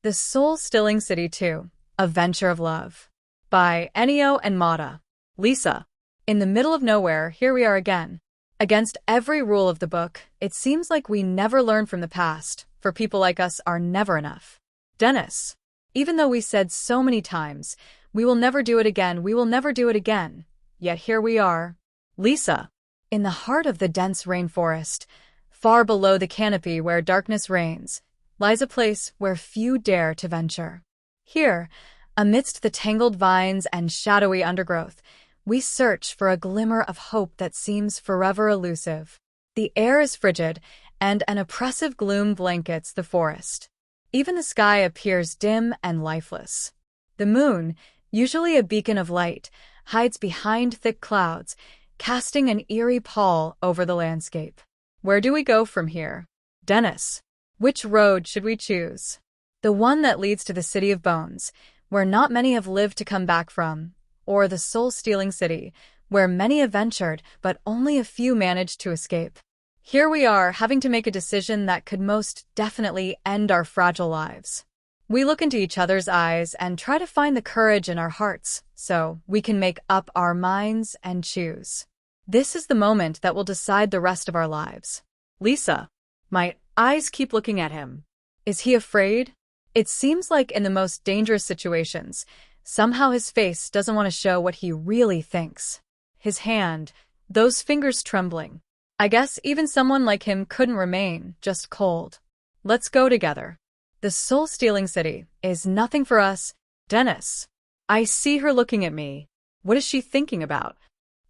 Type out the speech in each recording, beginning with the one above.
The Soul-Stilling City 2, A Venture of Love. By Anyo and Mada. Lisa. In the middle of nowhere, here we are again. Against every rule of the book, it seems like we never learn from the past, for people like us are never enough. Dennis. Even though we said so many times, we will never do it again, we will never do it again. Yet here we are. Lisa. In the heart of the dense rainforest, far below the canopy where darkness reigns, lies a place where few dare to venture. Here, amidst the tangled vines and shadowy undergrowth, we search for a glimmer of hope that seems forever elusive. The air is frigid, and an oppressive gloom blankets the forest. Even the sky appears dim and lifeless. The moon, usually a beacon of light, hides behind thick clouds, casting an eerie pall over the landscape. Where do we go from here? Dennis. Which road should we choose? The one that leads to the City of Bones, where not many have lived to come back from, or the Soul-Stealing City, where many have ventured, but only a few managed to escape. Here we are, having to make a decision that could most definitely end our fragile lives. We look into each other's eyes and try to find the courage in our hearts, so we can make up our minds and choose. This is the moment that will decide the rest of our lives. Lisa. My eyes keep looking at him. Is he afraid? It seems like in the most dangerous situations, somehow his face doesn't want to show what he really thinks. His hand, those fingers trembling. I guess even someone like him couldn't remain just cold. Let's go together. The Soul-Stealing City is nothing for us. Dennis. I see her looking at me. What is she thinking about?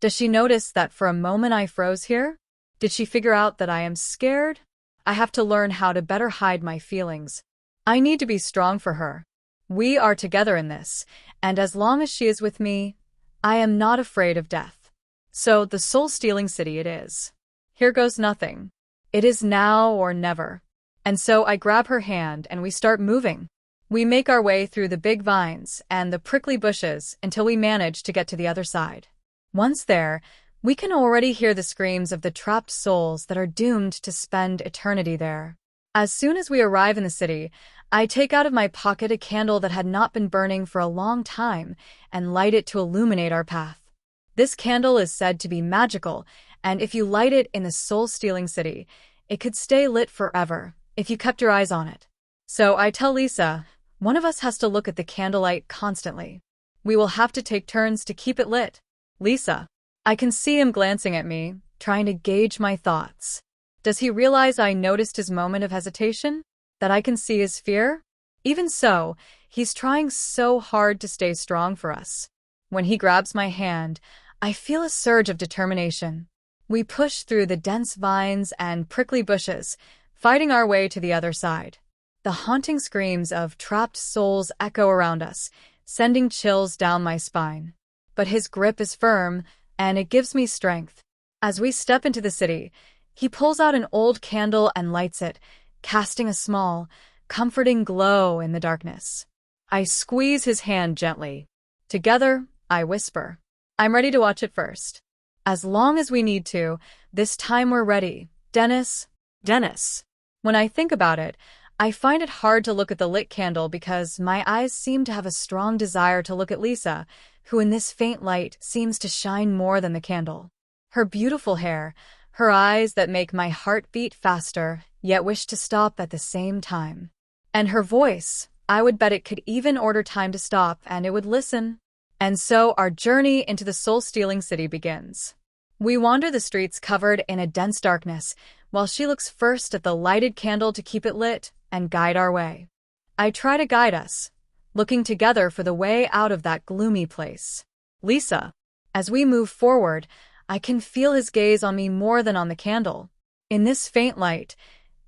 Does she notice that for a moment I froze here? Did she figure out that I am scared? I have to learn how to better hide my feelings. I need to be strong for her. We are together in this, and as long as she is with me, I am not afraid of death. So the Soul-Stealing City it is. Here goes nothing. It is now or never. And so I grab her hand and we start moving. We make our way through the big vines and the prickly bushes until we manage to get to the other side. Once there, we can already hear the screams of the trapped souls that are doomed to spend eternity there. As soon as we arrive in the city, I take out of my pocket a candle that had not been burning for a long time and light it to illuminate our path. This candle is said to be magical, and if you light it in the Soul-Stealing City, it could stay lit forever if you kept your eyes on it. So I tell Lisa, one of us has to look at the candlelight constantly. We will have to take turns to keep it lit. Lisa. I can see him glancing at me, trying to gauge my thoughts. Does he realize I noticed his moment of hesitation? That I can see his fear? Even so, he's trying so hard to stay strong for us. When he grabs my hand, I feel a surge of determination. We push through the dense vines and prickly bushes, fighting our way to the other side. The haunting screams of trapped souls echo around us, sending chills down my spine. But his grip is firm, and it gives me strength. As we step into the city, he pulls out an old candle and lights it, casting a small, comforting glow in the darkness. I squeeze his hand gently. Together, I whisper, I'm ready to watch it first. As long as we need to, this time we're ready. Dennis. Dennis. When I think about it, I find it hard to look at the lit candle because my eyes seem to have a strong desire to look at Lisa, who in this faint light seems to shine more than the candle. Her beautiful hair, her eyes that make my heart beat faster, yet wish to stop at the same time. And her voice, I would bet it could even order time to stop and it would listen. And so our journey into the Soul-Stealing City begins. We wander the streets covered in a dense darkness, while she looks first at the lighted candle to keep it lit and guide our way. I try to guide us, looking together for the way out of that gloomy place. Lisa. As we move forward, I can feel his gaze on me more than on the candle. In this faint light,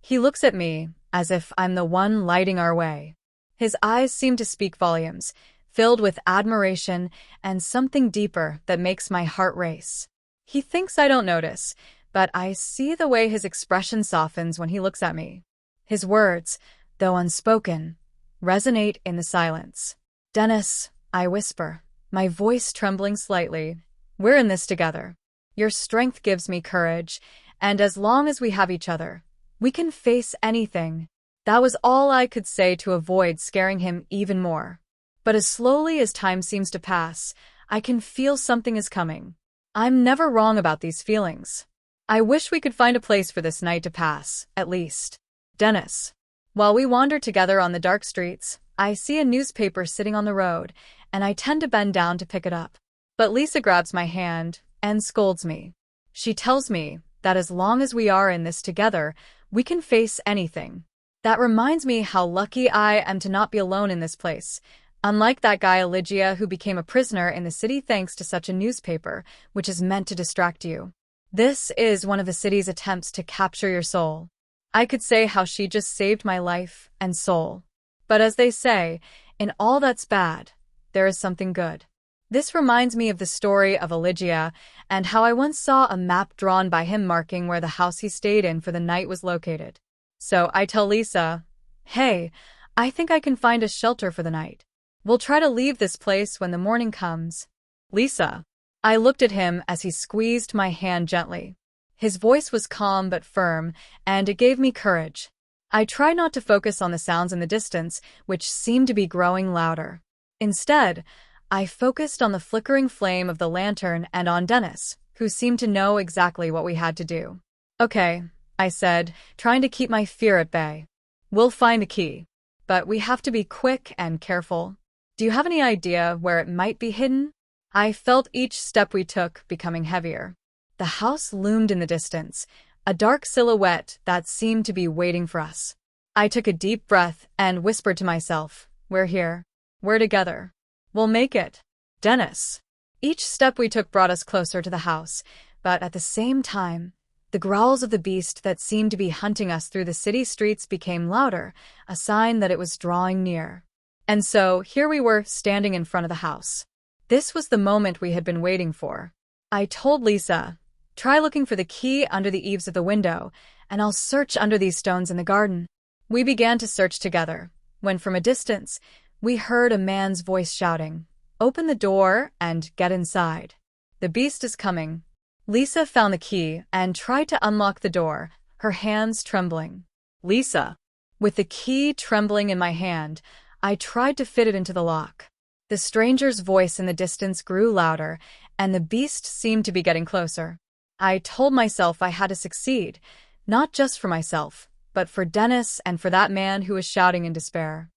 he looks at me as if I'm the one lighting our way. His eyes seem to speak volumes, filled with admiration and something deeper that makes my heart race. He thinks I don't notice, but I see the way his expression softens when he looks at me. His words, though unspoken, resonate in the silence. Dennis, I whisper, my voice trembling slightly. We're in this together. Your strength gives me courage, and as long as we have each other, we can face anything. That was all I could say to avoid scaring him even more. But as slowly as time seems to pass, I can feel something is coming. I'm never wrong about these feelings. I wish we could find a place for this night to pass, at least. Dennis. While we wander together on the dark streets, I see a newspaper sitting on the road, and I tend to bend down to pick it up. But Lisa grabs my hand and scolds me. She tells me that as long as we are in this together, we can face anything. That reminds me how lucky I am to not be alone in this place. Unlike that guy Elijah who became a prisoner in the city thanks to such a newspaper, which is meant to distract you. This is one of the city's attempts to capture your soul. I could say how she just saved my life and soul. But as they say, in all that's bad, there is something good. This reminds me of the story of Elijah and how I once saw a map drawn by him marking where the house he stayed in for the night was located. So I tell Lisa, "Hey, I think I can find a shelter for the night. We'll try to leave this place when the morning comes." Lisa. I looked at him as he squeezed my hand gently. His voice was calm but firm, and it gave me courage. I tried not to focus on the sounds in the distance, which seemed to be growing louder. Instead, I focused on the flickering flame of the lantern and on Dennis, who seemed to know exactly what we had to do. "Okay," I said, trying to keep my fear at bay. "We'll find the key. But we have to be quick and careful. Do you have any idea where it might be hidden?" I felt each step we took becoming heavier. The house loomed in the distance, a dark silhouette that seemed to be waiting for us. I took a deep breath and whispered to myself, "We're here. We're together. We'll make it." Dennis. Each step we took brought us closer to the house, but at the same time, the growls of the beast that seemed to be hunting us through the city streets became louder, a sign that it was drawing near. And so, here we were, standing in front of the house. This was the moment we had been waiting for. I told Lisa, "Try looking for the key under the eaves of the window, and I'll search under these stones in the garden." We began to search together, when from a distance, we heard a man's voice shouting, "Open the door and get inside. The beast is coming." Lisa found the key and tried to unlock the door, her hands trembling. "Lisa." With the key trembling in my hand, I tried to fit it into the lock. The stranger's voice in the distance grew louder, and the beast seemed to be getting closer. I told myself I had to succeed, not just for myself, but for Dennis and for that man who was shouting in despair.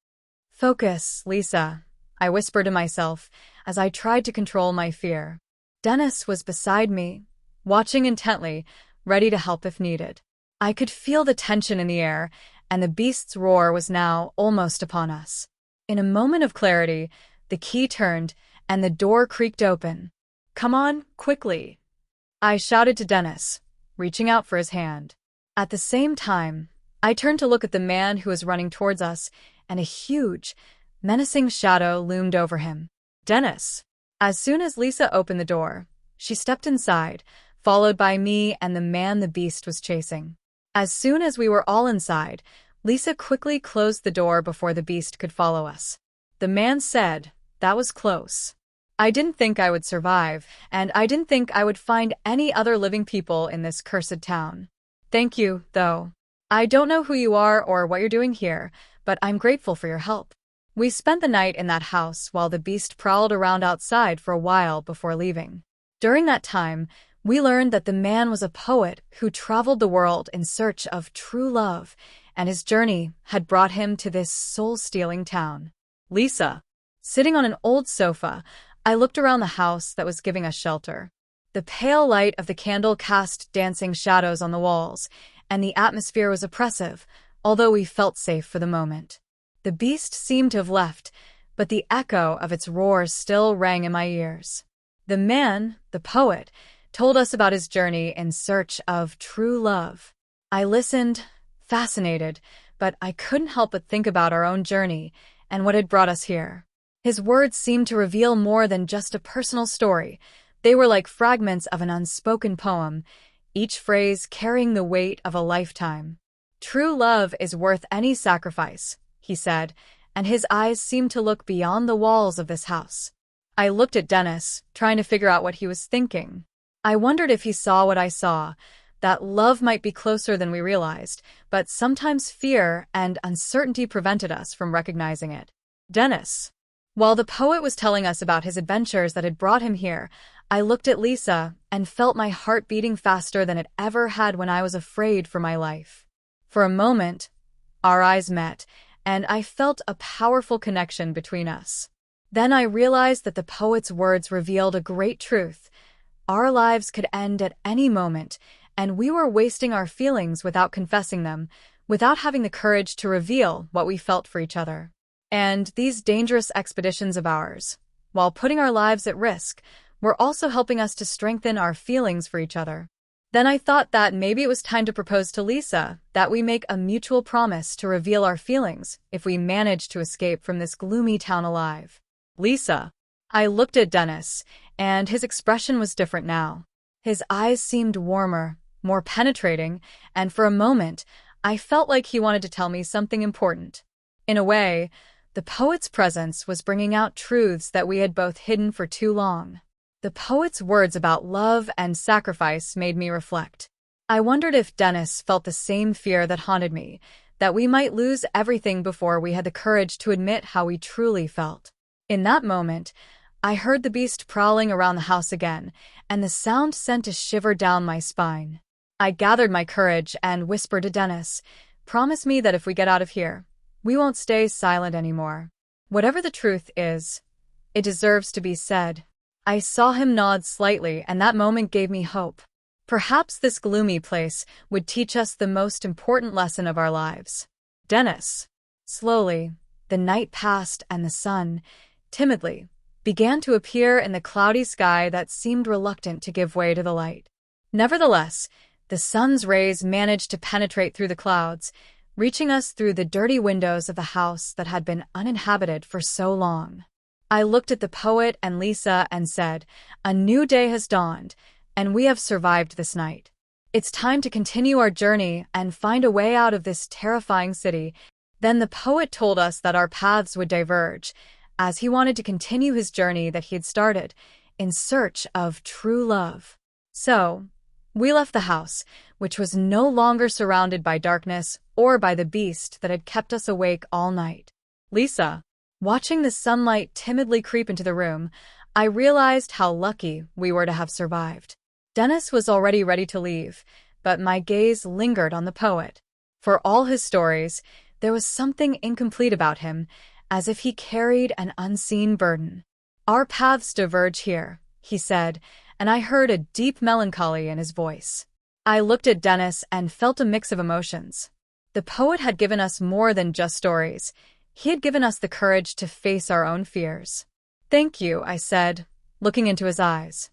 "Focus, Lisa," I whispered to myself as I tried to control my fear. Dennis was beside me, watching intently, ready to help if needed. I could feel the tension in the air, and the beast's roar was now almost upon us. In a moment of clarity, the key turned, and the door creaked open. "Come on, quickly," I shouted to Dennis, reaching out for his hand. At the same time, I turned to look at the man who was running towards us, and a huge, menacing shadow loomed over him. "Dennis." As soon as Lisa opened the door, she stepped inside, followed by me and the man the beast was chasing. As soon as we were all inside, Lisa quickly closed the door before the beast could follow us. The man said, "That was close. I didn't think I would survive, and I didn't think I would find any other living people in this cursed town. Thank you, though. I don't know who you are or what you're doing here, but I'm grateful for your help." We spent the night in that house while the beast prowled around outside for a while before leaving. During that time, we learned that the man was a poet who traveled the world in search of true love, and his journey had brought him to this soul-stealing town. Lisa. Sitting on an old sofa, I looked around the house that was giving us shelter. The pale light of the candle cast dancing shadows on the walls, and the atmosphere was oppressive, although we felt safe for the moment. The beast seemed to have left, but the echo of its roars still rang in my ears. The man, the poet, told us about his journey in search of true love. I listened, fascinated, but I couldn't help but think about our own journey and what had brought us here. His words seemed to reveal more than just a personal story. They were like fragments of an unspoken poem, each phrase carrying the weight of a lifetime. "True love is worth any sacrifice," he said, and his eyes seemed to look beyond the walls of this house. I looked at Dennis, trying to figure out what he was thinking. I wondered if he saw what I saw, that love might be closer than we realized, but sometimes fear and uncertainty prevented us from recognizing it. Dennis. While the poet was telling us about his adventures that had brought him here, I looked at Lisa and felt my heart beating faster than it ever had when I was afraid for my life. For a moment, our eyes met, and I felt a powerful connection between us. Then I realized that the poet's words revealed a great truth. Our lives could end at any moment, and we were wasting our feelings without confessing them, without having the courage to reveal what we felt for each other. And these dangerous expeditions of ours, while putting our lives at risk, were also helping us to strengthen our feelings for each other. Then I thought that maybe it was time to propose to Lisa that we make a mutual promise to reveal our feelings if we manage to escape from this gloomy town alive. Lisa. I looked at Dennis, and his expression was different now. His eyes seemed warmer, more penetrating, and for a moment, I felt like he wanted to tell me something important. In a way, the poet's presence was bringing out truths that we had both hidden for too long. The poet's words about love and sacrifice made me reflect. I wondered if Dennis felt the same fear that haunted me, that we might lose everything before we had the courage to admit how we truly felt. In that moment, I heard the beast prowling around the house again, and the sound sent a shiver down my spine. I gathered my courage and whispered to Dennis, "Promise me that if we get out of here, we won't stay silent anymore. Whatever the truth is, it deserves to be said." I saw him nod slightly, and that moment gave me hope. Perhaps this gloomy place would teach us the most important lesson of our lives. Dennis. Slowly, the night passed and the sun, timidly, began to appear in the cloudy sky that seemed reluctant to give way to the light. Nevertheless, the sun's rays managed to penetrate through the clouds, reaching us through the dirty windows of the house that had been uninhabited for so long. I looked at the poet and Lisa and said, "A new day has dawned, and we have survived this night. It's time to continue our journey and find a way out of this terrifying city." Then the poet told us that our paths would diverge, as he wanted to continue his journey that he had started, in search of true love. So, we left the house, which was no longer surrounded by darkness or by the beast that had kept us awake all night. Lisa. Watching the sunlight timidly creep into the room, I realized how lucky we were to have survived. Dennis was already ready to leave, but my gaze lingered on the poet. For all his stories, there was something incomplete about him, as if he carried an unseen burden. "Our paths diverge here," he said, and I heard a deep melancholy in his voice. I looked at Dennis and felt a mix of emotions. The poet had given us more than just stories. He had given us the courage to face our own fears. "Thank you," I said, looking into his eyes,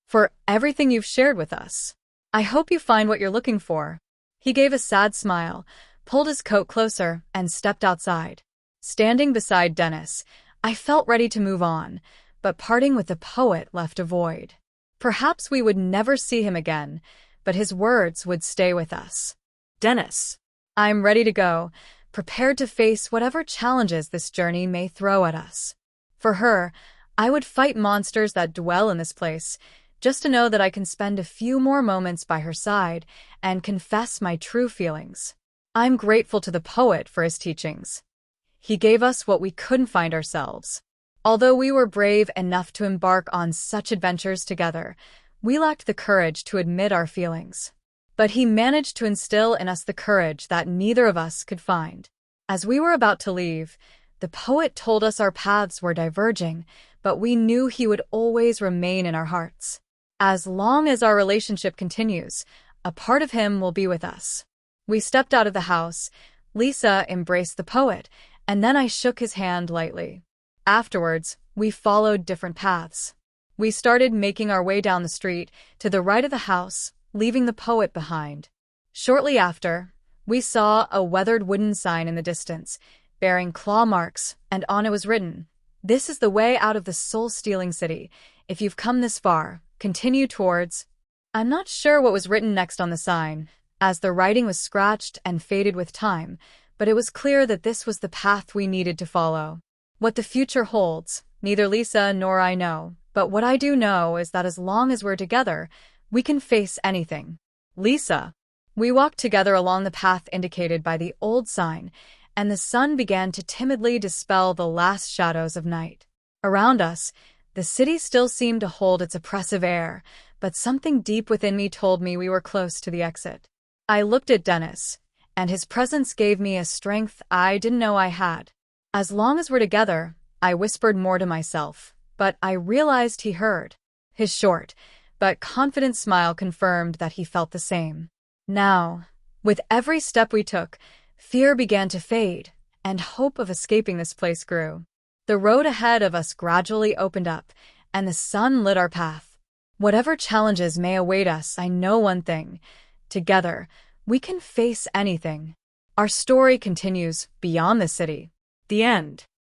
"for everything you've shared with us. I hope you find what you're looking for." He gave a sad smile, pulled his coat closer, and stepped outside. Standing beside Dennis, I felt ready to move on, but parting with the poet left a void. Perhaps we would never see him again, but his words would stay with us. Dennis. I'm ready to go, prepared to face whatever challenges this journey may throw at us. For her, I would fight monsters that dwell in this place, just to know that I can spend a few more moments by her side and confess my true feelings. I'm grateful to the poet for his teachings. He gave us what we couldn't find ourselves. Although we were brave enough to embark on such adventures together, we lacked the courage to admit our feelings. But he managed to instill in us the courage that neither of us could find. As we were about to leave, the poet told us our paths were diverging, but we knew he would always remain in our hearts. As long as our relationship continues, a part of him will be with us. We stepped out of the house. Lisa embraced the poet, and then I shook his hand lightly. Afterwards, we followed different paths. We started making our way down the street to the right of the house, leaving the poet behind. Shortly after, we saw a weathered wooden sign in the distance, bearing claw marks, and on it was written, "This is the way out of the soul-stealing city. If you've come this far, continue towards..." I'm not sure what was written next on the sign, as the writing was scratched and faded with time, but it was clear that this was the path we needed to follow. What the future holds, neither Lisa nor I know, but what I do know is that as long as we're together, we can face anything. Lisa. We walked together along the path indicated by the old sign, and the sun began to timidly dispel the last shadows of night. Around us, the city still seemed to hold its oppressive air, but something deep within me told me we were close to the exit. I looked at Dennis, and his presence gave me a strength I didn't know I had. As long as we're together, I whispered more to myself, but I realized he heard. His short, but confident smile confirmed that he felt the same. Now, with every step we took, fear began to fade, and hope of escaping this place grew. The road ahead of us gradually opened up, and the sun lit our path. Whatever challenges may await us, I know one thing. Together, we can face anything. Our story continues beyond the city. The end.